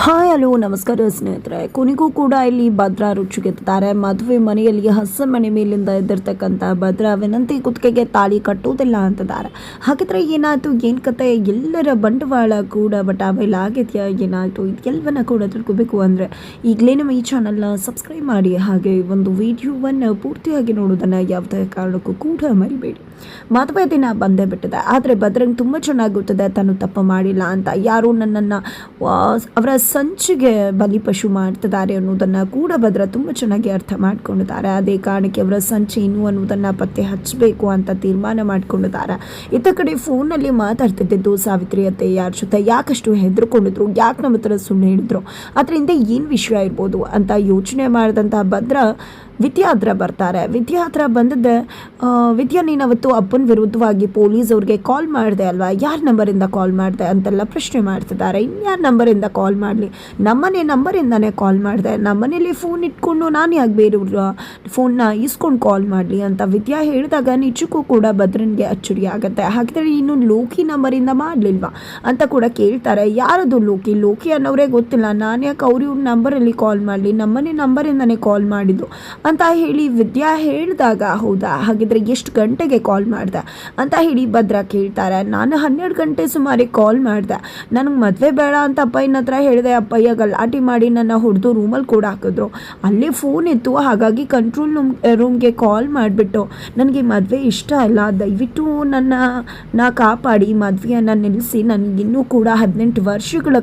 Hi hello ನಮಸ್ಕಾರ ಸ್ನೇಹಿತರೆ. ಕೊನೆಗೂ ಕೂಡ ಇಲ್ಲಿ ಭದ್ರಾ ರುಚಿಗೆತ್ತಾರೆ. ಮದುವೆ ಮನೆಯಲ್ಲಿ ಮನೆ ಮೇಲಿಂದ ಎದ್ದಿರ್ತಕ್ಕಂಥ ಭದ್ರಾ ವಿನಂತಿ ಕುತ್ತಿಗೆಗೆ ತಾಳಿ ಕಟ್ಟುವುದಿಲ್ಲ ಅಂತಿದ್ದಾರೆ. ಹಾಗಿದ್ರೆ ಏನಾಯ್ತು, ಏನು ಕತೆ, ಎಲ್ಲರ ಬಂಡವಾಳ ಕೂಡ ಬಟಾಬೈಲಾಗಿದೆಯಾ, ಏನಾಯ್ತು, ಇದೆಲ್ಲವನ್ನ ಕೂಡ ತಿಳ್ಕೋಬೇಕು ಅಂದರೆ ಈಗಲೇ ನಮ್ಮ ಈ ಚಾನಲ್ನ ಸಬ್ಸ್ಕ್ರೈಬ್ ಮಾಡಿ, ಹಾಗೆ ಒಂದು ವಿಡಿಯೋವನ್ನು ಪೂರ್ತಿಯಾಗಿ ನೋಡೋದನ್ನು ಯಾವುದೇ ಕಾರಣಕ್ಕೂ ಕೂಡ ಮರಿಬೇಡಿ. ಮದುವೆ ದಿನ ಬಂದೇ ಬಿಟ್ಟಿದೆ, ಆದರೆ ಭದ್ರಂಗೆ ತುಂಬ ಚೆನ್ನಾಗಿ ಗೊತ್ತಿದೆ ತಾನು ತಪ್ಪು ಮಾಡಿಲ್ಲ ಅಂತ. ಯಾರು ನನ್ನನ್ನು ಅವರ ಸಂಚಿಗೆ ಬಲಿಪಶು ಮಾಡ್ತಿದ್ದಾರೆ ಅನ್ನೋದನ್ನು ಕೂಡ ಭದ್ರ ತುಂಬ ಚೆನ್ನಾಗಿ ಅರ್ಥ ಮಾಡ್ಕೊಂಡಿದ್ದಾರೆ. ಅದೇ ಕಾರಣಕ್ಕೆ ಅವರ ಸಂಚು ಏನು ಅನ್ನೋದನ್ನು ಪತ್ತೆ ಹಚ್ಚಬೇಕು ಅಂತ ತೀರ್ಮಾನ ಮಾಡ್ಕೊಂಡಿದ್ದಾರೆ. ಇತ್ತ ಕಡೆ ಫೋನಲ್ಲಿ ಮಾತಾಡ್ತಿದ್ದು ಸಾವಿತ್ರಿ ಅತ್ತೆ ಯಾರ ಜೊತೆ ಯಾಕಷ್ಟು ಹೆದರ್ಕೊಂಡಿದ್ರು, ಯಾಕೆ ನಮ್ಮ ಹತ್ರ ಸುಳ್ಳು ಹೇಳಿದ್ರು, ಅದರಿಂದ ಏನು ವಿಷಯ ಇರ್ಬೋದು ಅಂತ ಯೋಚನೆ ಮಾಡಿದಂಥ ಭದ್ರ ವಿದ್ಯಾ ಹತ್ರ ಬರ್ತಾರೆ. ವಿದ್ಯಾ ಹತ್ರ ಬಂದದ್ದೆ, ವಿದ್ಯಾ ನೀನು ಅವತ್ತು ಅಪ್ಪನ ವಿರುದ್ಧವಾಗಿ ಪೊಲೀಸ್ ಅವ್ರಿಗೆ ಕಾಲ್ ಮಾಡಿದೆ ಅಲ್ವಾ, ಯಾರ ನಂಬರಿಂದ ಕಾಲ್ ಮಾಡಿದೆ ಅಂತೆಲ್ಲ ಪ್ರಶ್ನೆ ಮಾಡ್ತಿದ್ದಾರೆ. ಇನ್ಯಾರ ನಂಬರಿಂದ ಕಾಲ್ ಮಾಡಲಿ, ನಮ್ಮನೆ ನಂಬರಿಂದನೇ ಕಾಲ್ ಮಾಡಿದೆ, ನಮ್ಮನೇಲಿ ಫೋನ್ ಇಟ್ಕೊಂಡು ನಾನು ಯಾಕೆ ಬೇರೆಯವ್ರ ಫೋನ್ನ ಇಸ್ಕೊಂಡು ಕಾಲ್ ಮಾಡಲಿ ಅಂತ ವಿದ್ಯಾ ಹೇಳಿದಾಗ ನಿಜಕ್ಕೂ ಕೂಡ ಭದ್ರನ್ಗೆ ಅಚ್ಚರಿ ಆಗುತ್ತೆ. ಹಾಗಿದ್ರೆ ಇನ್ನು ಲೋಕಿ ನಂಬರಿಂದ ಮಾಡಲಿಲ್ವಾ ಅಂತ ಕೂಡ ಕೇಳ್ತಾರೆ. ಯಾರದು ಲೋಕಿ, ಲೋಕಿ ಅನ್ನೋರೇ ಗೊತ್ತಿಲ್ಲ, ನಾನು ಯಾಕೆ ಅವ್ರ ನಂಬರಲ್ಲಿ ಕಾಲ್ ಮಾಡಲಿ, ನಮ್ಮನೆ ನಂಬರಿಂದನೇ ಕಾಲ್ ಮಾಡಿದ್ದು ಅಂತ ಹೇಳಿ ವಿದ್ಯಾ ಹೇಳಿದಾಗ, ಹೌದಾ ಹಾಗಿದ್ರೆ ಎಷ್ಟು ಗಂಟೆಗೆ ಕಾಲ್ ಮಾಡಿದೆ ಅಂತ ಹೇಳಿ ಭದ್ರ ಕೇಳ್ತಾರೆ. ನಾನು 12 ಗಂಟೆ ಸುಮಾರಿಗೆ ಕಾಲ್ ಮಾಡಿದೆ, ನನಗೆ ಮದುವೆ ಬೇಡ ಅಂತ ಅಪ್ಪಯ್ಯನ ಹತ್ರ ಹೇಳಿದೆ. ಅಪ್ಪಯ್ಯ ಗಲಾಟೆ ಮಾಡಿ ನನ್ನ ಹೊಡೆದು ರೂಮಲ್ಲಿ ಕೂಡ ಹಾಕಿದ್ರು. ಅಲ್ಲೇ ಫೋನ್ ಇತ್ತು, ಹಾಗಾಗಿ ಕಂಟ್ರೋಲ್ ರೂಮ್ಗೆ ಕಾಲ್ ಮಾಡಿಬಿಟ್ಟು ನನಗೆ ಮದುವೆ ಇಷ್ಟ ಇಲ್ಲ, ದಯವಿಟ್ಟು ನಾ ಕಾಪಾಡಿ, ಮದುವೆಯನ್ನು ನಿಲ್ಲಿಸಿ, ನನಗಿನ್ನೂ ಕೂಡ 18 ವರ್ಷಗಳ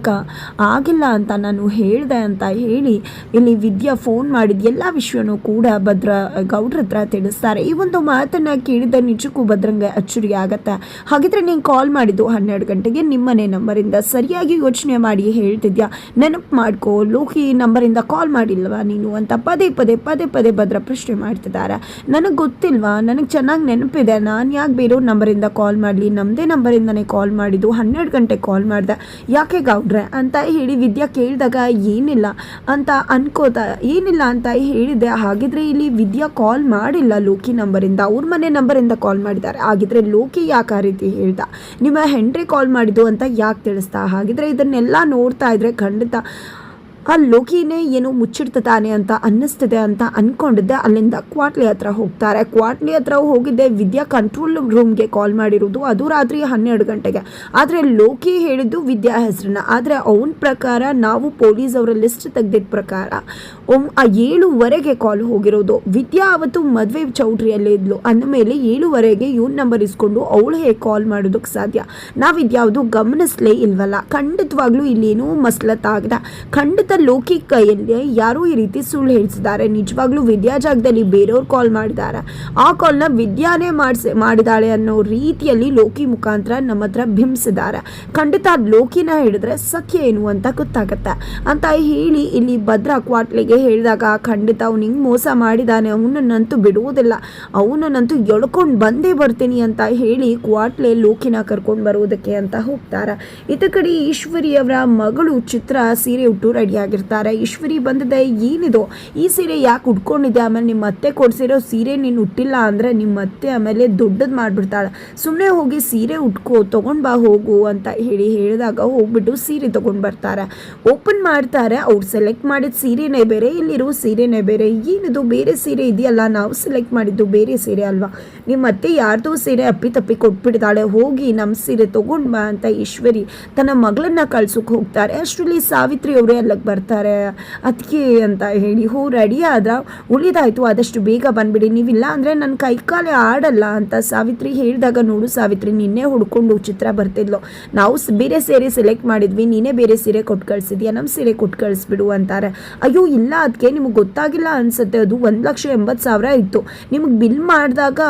ಆಗಿಲ್ಲ ಅಂತ ನಾನು ಹೇಳಿದೆ ಅಂತ ಹೇಳಿ ಇಲ್ಲಿ ವಿದ್ಯಾ ಫೋನ್ ಮಾಡಿದ ಎಲ್ಲ ವಿಷಯನೂ ಕೂಡ ಭದ್ರ ಗೌಡ್ರ ಹತ್ರ ತಿಳಿಸ್ತಾರೆ. ಈ ಒಂದು ಮಾತನ್ನ ಕೇಳಿದ ನಿಜಕ್ಕೂ ಭದ್ರಂಗೆ ಅಚ್ಚರಿ ಆಗತ್ತೆ. ಹಾಗಿದ್ರೆ ನೀನು ಕಾಲ್ ಮಾಡಿದ್ದು 12 ಗಂಟೆಗೆ ನಿಮ್ಮನೆ ನಂಬರಿಂದ, ಸರಿಯಾಗಿ ಯೋಚನೆ ಮಾಡಿ ಹೇಳ್ತಿದ್ಯಾ, ನೆನಪು ಮಾಡ್ಕೋ, ಲೋಕಿ ನಂಬರಿಂದ ಕಾಲ್ ಮಾಡಿಲ್ವಾ ನೀನು ಅಂತ ಪದೇ ಪದೇ ಭದ್ರ ಪ್ರಶ್ನೆ ಮಾಡ್ತಿದ್ದಾರೆ. ನನಗೆ ಗೊತ್ತಿಲ್ವಾ, ನನಗೆ ಚೆನ್ನಾಗಿ ನೆನಪಿದೆ, ನಾನು ಯಾಕೆ ಬೇರೆಯವ್ರ ನಂಬರಿಂದ ಕಾಲ್ ಮಾಡಲಿ, ನಮ್ಮದೇ ನಂಬರಿಂದನೇ ಕಾಲ್ ಮಾಡಿದ್ದು, 12 ಗಂಟೆ ಕಾಲ್ ಮಾಡಿದೆ, ಯಾಕೆ ಗೌಡ್ರೆ ಅಂತ ಹೇಳಿ ವಿದ್ಯಾ ಕೇಳಿದಾಗ ಏನಿಲ್ಲ ಅಂತ ಹೇಳಿದೆ. ಹಾಗಿದ್ರೆ ಇಲ್ಲಿ ವಿದ್ಯಾ ಕಾಲ್ ಮಾಡಿಲ್ಲ ಲೋಕಿ ನಂಬರಿಂದ, ಅವ್ರ ಮನೆ ನಂಬರಿಂದ ಕಾಲ್ ಮಾಡಿದ್ದಾರೆ. ಹಾಗಿದ್ರೆ ಲೋಕಿ ಯಾಕೆ ಆ ರೀತಿ ಹೇಳ್ದ, ನಿಮ್ಮ ಹೆಂಡ್ರಿ ಕಾಲ್ ಮಾಡಿದ್ದು ಅಂತ ಯಾಕೆ ತಿಳಿಸ್ತಾ. ಹಾಗಿದ್ರೆ ಇದನ್ನೆಲ್ಲ ನೋಡ್ತಾ ಇದ್ರೆ ಖಂಡಿತ ಆ ಲೋಕಿನೇ ಏನೋ ಮುಚ್ಚಿಡ್ತಾನೆ ಅಂತ ಅನ್ನಿಸ್ತಿದೆ ಅಂತ ಅಂದ್ಕೊಂಡಿದ್ದೆ. ಅಲ್ಲಿಂದ ಕ್ವಾಟ್ಲಿ ಹತ್ರ ಹೋಗ್ತಾರೆ. ಕ್ವಾಟ್ಲಿ ಹತ್ರ ಹೋಗಿದ್ದೆ, ವಿದ್ಯಾ ಕಂಟ್ರೋಲ್ ರೂಮ್ಗೆ ಕಾಲ್ ಮಾಡಿರೋದು, ಅದು ರಾತ್ರಿ 12 ಗಂಟೆಗೆ. ಆದರೆ ಲೋಕಿ ಹೇಳಿದ್ದು ವಿದ್ಯಾ ಹೆಸರನ್ನ. ಆದರೆ ಅವನ ಪ್ರಕಾರ, ನಾವು ಪೊಲೀಸ್ ಅವರ ಲಿಸ್ಟ್ ತೆಗೆದಿದ್ದ ಪ್ರಕಾರ 7:15 ಕಾಲ್ ಹೋಗಿರೋದು. ವಿದ್ಯಾ ಅವತ್ತು ಮದುವೆ ಚೌಟ್ರಿಯಲ್ಲಿ ಇದ್ಲು ಅಂದಮೇಲೆ 7:15 ಇವನ್ ನಂಬರ್ ಇಸ್ಕೊಂಡು ಅವಳು ಹೇಗೆ ಕಾಲ್ ಮಾಡೋದಕ್ಕೆ ಸಾಧ್ಯ. ನಾವು ಇದ್ಯಾವುದು ಗಮನಿಸ್ಲೇ ಇಲ್ವಲ್ಲ. ಖಂಡಿತವಾಗ್ಲೂ ಇಲ್ಲೇನೂ ಮಸಲತ್ತಾಗದ. ಖಂಡಿತ ಲೋಕಿ ಕೈಯಲ್ಲಿ ಯಾರೋ ಈ ರೀತಿ ಸುಳ್ಳು ಹೇಳಿಸಿದ್ದಾರೆ. ನಿಜವಾಗ್ಲೂ ವಿದ್ಯಾ ಜಾಗದಲ್ಲಿ ಬೇರೆಯವ್ರು ಕಾಲ್ ಮಾಡಿದ್ದಾರೆ, ಆ ಕಾಲ್ನ ವಿದ್ಯಾನೇ ಮಾಡಿದಾಳೆ ಅನ್ನೋ ರೀತಿಯಲ್ಲಿ ಲೋಕಿ ಮುಖಾಂತರ ನಮ್ಮ ಹತ್ರ ಬಿಂಬಿಸಿದ್ದಾರೆ. ಖಂಡಿತ ಲೋಕಿನ ಹಿಡಿದ್ರೆ ಸತ್ಯ ಏನು ಅಂತ ಗೊತ್ತಾಗತ್ತೆ ಅಂತ ಹೇಳಿ ಇಲ್ಲಿ ಭದ್ರ ಕ್ವಾಟ್ಲಿಗೆ ಹೇಳಿದಾಗ, ಖಂಡಿತ ಅವ್ನು ಹಿಂಗೆ ಮೋಸ ಮಾಡಿದ್ದಾನೆ, ಅವನನ್ನಂತೂ ಬಿಡುವುದಿಲ್ಲ, ಅವನನ್ನಂತೂ ಎಳ್ಕೊಂಡು ಬಂದೇ ಬರ್ತೀನಿ ಅಂತ ಹೇಳಿ ಕ್ವಾಟ್ಲೆ ಲೋಕಿನ ಕರ್ಕೊಂಡು ಬರೋದಕ್ಕೆ ಅಂತ ಹೋಗ್ತಾರೆ. ಇತ್ತ ಕಡೆ ಈಶ್ವರಿ ಅವರ ಮಗಳು ಚಿತ್ರ ಸೀರೆ ಉಟ್ಟು ರೆಡಿ ಆಗಿರ್ತಾರೆ. ಈಶ್ವರಿ ಬಂದಿದೆ, ಏನಿದು ಈ ಸೀರೆ ಯಾಕೆ ಉಟ್ಕೊಂಡಿದ್ದೆ, ಆಮೇಲೆ ನಿಮ್ಮ ಅತ್ತೆ ಕೊಡ್ಸಿರೋ ಸೀರೆ ನೀನು ಉಟ್ಟಿಲ್ಲ ಅಂದರೆ ನಿಮ್ಮ ಅತ್ತೆ ಆಮೇಲೆ ದೊಡ್ಡದು ಮಾಡಿಬಿಡ್ತಾಳೆ, ಸುಮ್ಮನೆ ಹೋಗಿ ಸೀರೆ ಉಟ್ಕೋ, ತೊಗೊಂಡು ಬಾ ಹೋಗು ಅಂತ ಹೇಳಿದಾಗ ಹೋಗ್ಬಿಟ್ಟು ಸೀರೆ ತೊಗೊಂಡು ಬರ್ತಾರೆ. ಓಪನ್ ಮಾಡ್ತಾರೆ, ಅವ್ರು ಸೆಲೆಕ್ಟ್ ಮಾಡಿದ ಸೀರೆನೇ ಬೇರೆ, ಇಲ್ಲಿರೋ ಸೀರೆನೇ ಬೇರೆ. ಏನಿದು ಬೇರೆ ಸೀರೆ ಇದೆಯಲ್ಲ, ನಾವು ಸೆಲೆಕ್ಟ್ ಮಾಡಿದ್ದು ಬೇರೆ ಸೀರೆ ಅಲ್ವಾ, ನಿಮ್ಮ ಅತ್ತೆ ಯಾರ್ದೋ ಸೀರೆ ಅಪ್ಪಿ ಕೊಟ್ಬಿಡ್ತಾಳೆ, ಹೋಗಿ ನಮ್ಮ ಸೀರೆ ತೊಗೊಂಡು ಬಾ ಅಂತ ಈಶ್ವರಿ ತನ್ನ ಮಗಳನ್ನ ಕಳ್ಸೋಕೆ ಹೋಗ್ತಾರೆ. ಅಷ್ಟರಲ್ಲಿ ಸಾವಿತ್ರಿ ಅವರೇ ಅಲ್ಲಿಗೆ ಬರ್ತಾರೆ. ಅದಕ್ಕೆ ಅಂತ ಹೇಳಿ ರೆಡಿ ಆದ್ರೆ ಉಳಿದಾಯ್ತು, ಆದಷ್ಟು ಬೇಗ ಬಂದ್ಬಿಡಿ, ನೀವಿಲ್ಲ ಅಂದರೆ ನನ್ನ ಕೈಕಾಲೇ ಆಡಲ್ಲ ಅಂತ ಸಾವಿತ್ರಿ ಹೇಳಿದಾಗ, ನೋಡು ಸಾವಿತ್ರಿ, ನಿನ್ನೆ ಹುಡ್ಕೊಂಡು ಚಿತ್ರ ಬರ್ತಿದ್ಲು, ನಾವು ಬೇರೆ ಸೀರೆ ಸೆಲೆಕ್ಟ್ ಮಾಡಿದ್ವಿ, ನೀನೇ ಬೇರೆ ಸೀರೆ ಕೊಟ್ಟು ಕಳಿಸಿದ್ಯಾ, ನಮ್ಮ ಸೀರೆ ಕೊಟ್ಟು ಕಳಿಸ್ಬಿಡು ಅಂತಾರೆ. ಅಯ್ಯೋ ಇಲ್ಲ, ಅದಕ್ಕೆ ನಿಮಗೆ ಗೊತ್ತಾಗಿಲ್ಲ ಅನ್ಸುತ್ತೆ, ಅದು 1,80,000 ಇತ್ತು, ನಿಮಗೆ ಬಿಲ್ ಮಾಡಿದಾಗ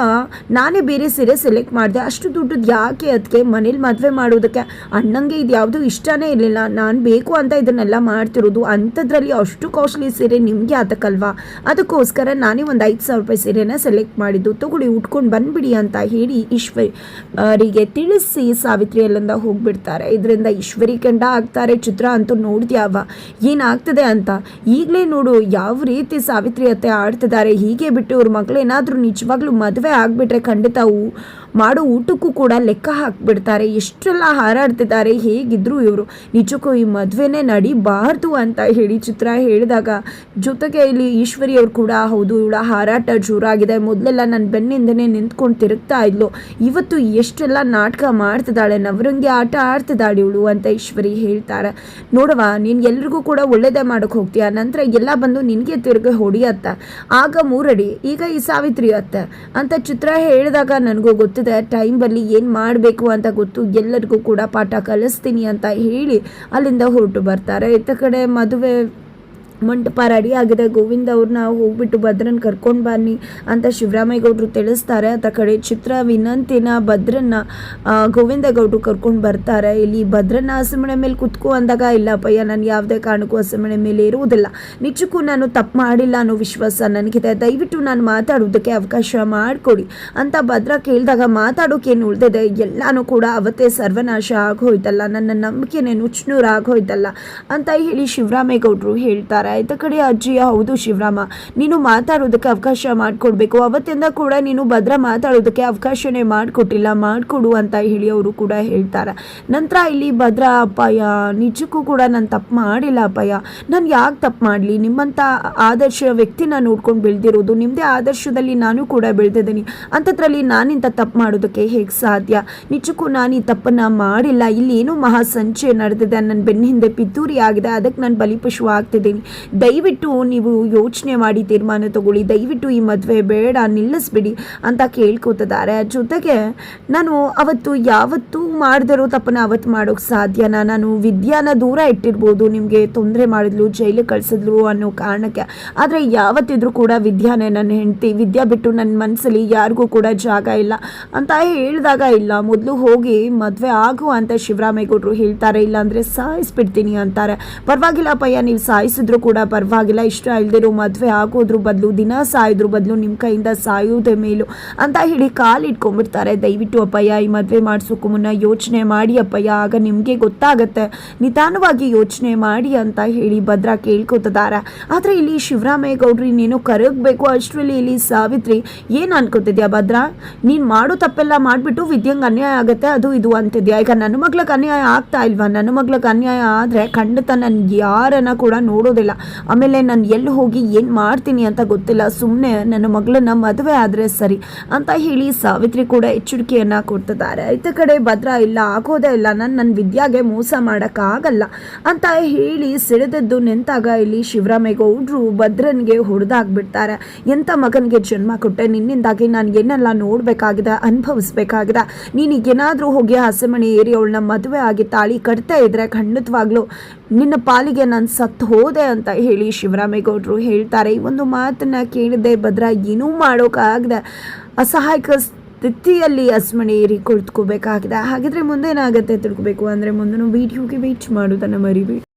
ನಾನೇ ಬೇರೆ ಸೀರೆ ಸೆಲೆಕ್ಟ್ ಮಾಡಿದೆ, ಅಷ್ಟು ದುಡ್ಡದು ಯಾಕೆ, ಅದಕ್ಕೆ ಮನೇಲಿ ಮದುವೆ ಮಾಡೋದಕ್ಕೆ ಅಣ್ಣಂಗೆ ಇದು ಯಾವುದೂ ಇಷ್ಟನೇ ಇರಲಿಲ್ಲ, ನಾನು ಬೇಕು ಅಂತ ಇದನ್ನೆಲ್ಲ ಮಾಡ್ತಿರೋದು, ಅಂಥದ್ರಲ್ಲಿ ಅಷ್ಟು ಕಾಸ್ಟ್ಲಿ ಸೀರೆ ನಿಮಗೆ ಆತಕ್ಕಲ್ವಾ, ಅದಕ್ಕೋಸ್ಕರ ನಾನೇ ಒಂದು 5,000 ರೂಪಾಯಿ ಸೀರೆನ ಸೆಲೆಕ್ಟ್ ಮಾಡಿದ್ದು, ತಗೊಳ್ಳಿ ಉಟ್ಕೊಂಡು ಬಂದ್ಬಿಡಿ ಅಂತ ಹೇಳಿ ಈಶ್ವರಿಗೆ ತಿಳಿಸಿ ಸಾವಿತ್ರಿ ಅಲ್ಲಿಂದ ಹೋಗ್ಬಿಡ್ತಾರೆ. ಇದರಿಂದ ಈಶ್ವರಿ ಕಂಡ ಆಗ್ತಾರೆ. ಚಿತ್ರ ಅಂತೂ ನೋಡಿದ್ಯಾವ ಏನಾಗ್ತದೆ ಅಂತ, ಈಗಲೇ ನೋಡು ಯಾವ ರೀತಿ ಸಾವಿತ್ರಿ ಅತ್ತೆ ಆಡ್ತಿದ್ದಾರೆ, ಹೀಗೆ ಬಿಟ್ಟು ಅವ್ರ ಮಗಳೇನಾದರೂ ನಿಜವಾಗ್ಲೂ ಮದುವೆ ಆಗಿಬಿಟ್ರೆ ಖಂಡಿತ ಮಾಡೋ ಊಟಕ್ಕೂ ಕೂಡ ಲೆಕ್ಕ ಹಾಕ್ಬಿಡ್ತಾರೆ. ಎಷ್ಟೆಲ್ಲ ಹಾರಾಡ್ತಿದ್ದಾರೆ, ಹೇಗಿದ್ರು ಇವರು ನಿಜಕ್ಕೂ ಈ ಮದುವೆನೇ ನಡಿಬಾರ್ದು ಅಂತ ಹೇಳಿ ಚಿತ್ರ ಹೇಳಿದಾಗ, ಜೊತೆಗೆ ಇಲ್ಲಿ ಈಶ್ವರಿ ಅವ್ರು ಕೂಡ ಹೌದು ಇವಳ ಹಾರಾಟ ಜೋರಾಗಿದೆ, ಮೊದಲೆಲ್ಲ ನನ್ನ ಬೆನ್ನಿಂದನೇ ನಿಂತ್ಕೊಂಡು ತಿರುಗ್ತಾ ಇದ್ಲು, ಇವತ್ತು ಎಷ್ಟೆಲ್ಲ ನಾಟಕ ಮಾಡ್ತಿದ್ದಾಳೆ, ನವರಂಗಿ ಆಟ ಆಡ್ತಿದ್ದಾಳೆ ಇವಳು ಅಂತ ಈಶ್ವರಿ ಹೇಳ್ತಾರೆ. ನೋಡವ, ನೀನು ಎಲ್ರಿಗೂ ಕೂಡ ಒಳ್ಳೇದೇ ಮಾಡೋಕೆ ಹೋಗ್ತೀಯ, ನಂತರ ಎಲ್ಲ ಬಂದು ನಿನಗೆ ತಿರುಗಿ ಹೊಡಿಯತ್ತ, ಆಗ ಮೂರಡಿ, ಈಗ ಈ ಸಾವಿತ್ರಿ ಅತ್ತೆ ಅಂತ ಚಿತ್ರ ಹೇಳಿದಾಗ ನನಗೂ ಗೊತ್ತಿದೆ ಟೈಮಲ್ಲಿ ಏನು ಮಾಡಬೇಕು ಅಂತ ಗೊತ್ತು, ಎಲ್ಲರಿಗೂ ಕೂಡ ಪಾಠ ಕಲಿಸ್ತೀನಿ ಅಂತ ಹೇಳಿ ಅಲ್ಲಿಂದ ಹೊರಟು ಬರ್ತಾರೆ. ಇತ್ತ ಕಡೆ ಮದುವೆ ಮಂಟಪ ರೆಡಿ ಆಗಿದೆ, ಗೋವಿಂದ ಅವ್ರನ್ನ ಹೋಗ್ಬಿಟ್ಟು ಭದ್ರನ್ ಕರ್ಕೊಂಡು ಬನ್ನಿ ಅಂತ ಶಿವರಾಮೇಗೌಡರು ತಿಳಿಸ್ತಾರೆ. ಅತ್ತ ಕಡೆ ಚಿತ್ರ ವಿನಂತಿನ ಭದ್ರನ್ನ ಗೋವಿಂದ ಗೌಡರು ಕರ್ಕೊಂಡು ಬರ್ತಾರೆ. ಇಲ್ಲಿ ಭದ್ರನ್ನ ಹಸಿಮಣೆ ಮೇಲೆ ಕುತ್ಕೋ ಅಂದಾಗ, ಇಲ್ಲಪ್ಪಯ್ಯ ನಾನು ಯಾವುದೇ ಕಾರಣಕ್ಕೂ ಹಸಿಮಣೆ ಮೇಲೆ ಇರುವುದಿಲ್ಲ, ನಿಜಕ್ಕೂ ನಾನು ತಪ್ಪು ಮಾಡಿಲ್ಲ ಅನ್ನೋ ವಿಶ್ವಾಸ ನನಗಿದೆ, ದಯವಿಟ್ಟು ನಾನು ಮಾತಾಡೋದಕ್ಕೆ ಅವಕಾಶ ಮಾಡಿಕೊಡಿ ಅಂತ ಭದ್ರ ಕೇಳಿದಾಗ, ಮಾತಾಡೋಕೇನು ಉಳಿದಿದೆ, ಎಲ್ಲನೂ ಕೂಡ ಅವತ್ತೇ ಸರ್ವನಾಶ ಆಗೋಯ್ತಲ್ಲ, ನನ್ನ ನಂಬಿಕೆನೇ ನುಚ್ಚುನೂರು ಆಗೋಯ್ತಲ್ಲ ಅಂತ ಹೇಳಿ ಶಿವರಾಮೇಗೌಡರು ಹೇಳ್ತಾರೆ. ಇತ್ತ ಕಡೆ ಅಜ್ಜಿಯ, ಹೌದು ಶಿವರಾಮ, ನೀನು ಮಾತಾಡೋದಕ್ಕೆ ಅವಕಾಶ ಮಾಡಿಕೊಡ್ಬೇಕು, ಅವತ್ತಿಂದ ಕೂಡ ನೀನು ಭದ್ರ ಮಾತಾಡೋದಕ್ಕೆ ಅವಕಾಶನೇ ಮಾಡಿಕೊಟ್ಟಿಲ್ಲ, ಮಾಡಿಕೊಡು ಅಂತ ಹೇಳಿ ಅವರು ಕೂಡ ಹೇಳ್ತಾರೆ. ನಂತರ ಇಲ್ಲಿ ಭದ್ರ, ಅಪ್ಪಯ್ಯ ನಿಜಕ್ಕೂ ಕೂಡ ನಾನು ತಪ್ಪು ಮಾಡಿಲ್ಲ ಅಪ್ಪಯ್ಯ, ನಾನು ಯಾಕೆ ತಪ್ಪು ಮಾಡಲಿ, ನಿಮ್ಮಂಥ ಆದರ್ಶ ವ್ಯಕ್ತಿನ ನೋಡ್ಕೊಂಡು ಬೆಳೆದಿರೋದು, ನಿಮ್ಮದೇ ಆದರ್ಶದಲ್ಲಿ ನಾನು ಕೂಡ ಬೆಳೆದಿದ್ದೀನಿ, ಅಂಥದ್ರಲ್ಲಿ ನಾನಿಂತ ತಪ್ಪು ಮಾಡೋದಕ್ಕೆ ಹೇಗೆ ಸಾಧ್ಯ, ನಿಜಕ್ಕೂ ನಾನು ಈ ತಪ್ಪನ್ನು ಮಾಡಿಲ್ಲ, ಇಲ್ಲಿ ಏನೋ ಮಹಾ ಸಂಚೆ ನಡೆದಿದೆ, ನನ್ನ ಬೆನ್ನ ಹಿಂದೆ ಪಿತೂರಿ ಆಗಿದೆ, ಅದಕ್ಕೆ ನಾನು ಬಲಿಪಶು ಆಗ್ತಿದ್ದೀನಿ, ದಯವಿಟ್ಟು ನೀವು ಯೋಚನೆ ಮಾಡಿ ತೀರ್ಮಾನ ತಗೊಳ್ಳಿ, ದಯವಿಟ್ಟು ಈ ಮದುವೆ ಬೇಡ, ನಿಲ್ಲಿಸ್ಬಿಡಿ ಅಂತ ಕೇಳ್ಕೊತಿದ್ದಾರೆ. ಜೊತೆಗೆ ನಾನು ಅವತ್ತು ಯಾವತ್ತೂ ಮಾಡದಿರೋ ತಪ್ಪನ್ನು ಅವತ್ತು ಮಾಡೋಕ್ಕೆ ಸಾಧ್ಯನಾ, ನಾನು ವಿದ್ಯಾನ ದೂರ ಇಟ್ಟಿರ್ಬೋದು, ನಿಮಗೆ ತೊಂದರೆ ಮಾಡಿದ್ಲು, ಜೈಲಿಗೆ ಕಳಿಸಿದ್ಲು ಅನ್ನೋ ಕಾರಣಕ್ಕೆ, ಆದರೆ ಯಾವತ್ತಿದ್ರೂ ಕೂಡ ವಿದ್ಯಾನೇ ನನ್ನ ಹೆಂಡತಿ, ವಿದ್ಯಾ ಬಿಟ್ಟು ನನ್ನ ಮನಸ್ಸಲ್ಲಿ ಯಾರಿಗೂ ಕೂಡ ಜಾಗ ಇಲ್ಲ ಅಂತ ಹೇಳಿದಾಗ, ಇಲ್ಲ ಮೊದಲು ಹೋಗಿ ಮದುವೆ ಆಗು ಅಂತ ಶಿವರಾಮೇಗೌಡರು ಹೇಳ್ತಾರೆ, ಇಲ್ಲಾಂದರೆ ಸಾಯಿಸ್ಬಿಡ್ತೀನಿ ಅಂತಾರೆ. ಪರವಾಗಿಲ್ಲ ಪಯ್ಯ, ನೀವು ಸಾಯಿಸಿದ್ರು ಕೂಡ ಪರವಾಗಿಲ್ಲ, ಇಷ್ಟ ಇಲ್ದಿರೋ ಮದುವೆ ಆಗೋದ್ರ ಬದಲು, ದಿನ ಸಾಯೋದ್ರ ಬದಲು ನಿಮ್ಮ ಕೈಯಿಂದ ಸಾಯೋದೇ ಮೇಲು ಅಂತ ಹೇಳಿ ಕಾಲು ಇಟ್ಕೊಂಡ್ಬಿಡ್ತಾರೆ. ದಯವಿಟ್ಟು ಅಪ್ಪಯ್ಯ ಈ ಮದುವೆ ಮಾಡಿಸೋಕ್ಕೂ ಮುನ್ನ ಯೋಚನೆ ಮಾಡಿ ಅಪ್ಪಯ್ಯ, ಆಗ ನಿಮಗೆ ಗೊತ್ತಾಗತ್ತೆ, ನಿಧಾನವಾಗಿ ಯೋಚನೆ ಮಾಡಿ ಅಂತ ಹೇಳಿ ಭದ್ರ ಕೇಳ್ಕೊತಿದ್ದಾರೆ. ಆದರೆ ಇಲ್ಲಿ ಶಿವರಾಮೇಗೌಡ್ರು ಇನ್ನೇನೋ ಕರಗಬೇಕು ಅಷ್ಟರಲ್ಲಿ ಇಲ್ಲಿ ಸಾವಿತ್ರಿ, ಏನು ಅನ್ಕೋತಿದ್ಯಾ ಭದ್ರ, ನೀನು ಮಾಡೋ ತಪ್ಪೆಲ್ಲ ಮಾಡಿಬಿಟ್ಟು ವಿದ್ಯಂಗೆ ಅನ್ಯಾಯ ಆಗುತ್ತೆ ಅದು ಇದು ಅಂತಿದ್ಯಾ, ಈಗ ನನ್ನ ಮಗ್ಳಿಗೆ ಅನ್ಯಾಯ ಆಗ್ತಾ ಇಲ್ವಾ, ನನ್ನ ಮಗ್ಳಿಗೆ ಅನ್ಯಾಯ ಆದರೆ ಖಂಡಿತ ನಾನು ಯಾರನ್ನ ಕೂಡ ನೋಡೋದಿಲ್ಲ, ಆಮೇಲೆ ನಾನು ಎಲ್ಲಿ ಹೋಗಿ ಏನು ಮಾಡ್ತೀನಿ ಅಂತ ಗೊತ್ತಿಲ್ಲ, ಸುಮ್ಮನೆ ನನ್ನ ಮಗಳನ್ನ ಮದುವೆ ಆದರೆ ಸರಿ ಅಂತ ಹೇಳಿ ಸಾವಿತ್ರಿ ಕೂಡ ಎಚ್ಚರಿಕೆಯನ್ನು ಕೊಡ್ತಿದ್ದಾರೆ. ಇತ್ತ ಕಡೆ ಭದ್ರ, ಇಲ್ಲ ಆಗೋದೇ ಇಲ್ಲ, ನನ್ನ ವಿದ್ಯಾಗೆ ಮೋಸ ಮಾಡೋಕ್ಕಾಗಲ್ಲ ಅಂತ ಹೇಳಿ ಸಿಡಿದದ್ದು ನಿಂತಾಗ ಇಲ್ಲಿ ಶಿವರಾಮೇಗೌಡರು ಭದ್ರನಿಗೆ ಹೊಡೆದಾಗ್ಬಿಡ್ತಾರೆ. ಎಂಥ ಮಗನಿಗೆ ಜನ್ಮ ಕೊಟ್ಟೆ, ನಿನ್ನಿಂದಾಗಿ ನಾನು ಏನೆಲ್ಲ ನೋಡಬೇಕಾಗಿದೆ, ಅನುಭವಿಸ್ಬೇಕಾಗಿದೆ, ನೀನೀಗೇನಾದರೂ ಹೋಗಿ ಹಸೆಮಣೆ ಏರಿ ಅವಳನ್ನ ಮದುವೆ ಆಗಿ ತಾಳಿ ಕಟ್ತಾ ಇದ್ರೆ ಖಂಡಿತವಾಗ್ಲೂ ನಿನ್ನ ಪಾಲಿಗೆ ನಾನು ಸತ್ತು ಹೋದೆ ಅಂತ ಹೇಳಿ ಶಿವರಾಮೇಗೌಡರು ಹೇಳ್ತಾರೆ. ಈ ಒಂದು ಮಾತನ್ನ ಕೇಳಿದೆ ಭದ್ರ ಏನೂ ಮಾಡೋಕ್ಕಾಗದೆ ಅಸಹಾಯಕ ಸ್ಥಿತಿಯಲ್ಲಿ ಹಸೆಮಣೆ ಏರಿ ಕುಳಿತುಕೋಬೇಕಾಗಿದೆ. ಹಾಗಿದ್ರೆ ಮುಂದೇನಾಗುತ್ತೆ ತಿಳ್ಕೊಬೇಕು ಅಂದರೆ ಮುಂದಿನ ವಿಡಿಯೋಗೆ ವೇಟ್ ಮಾಡೋದನ್ನು ಮರಿಬೇಡಿ.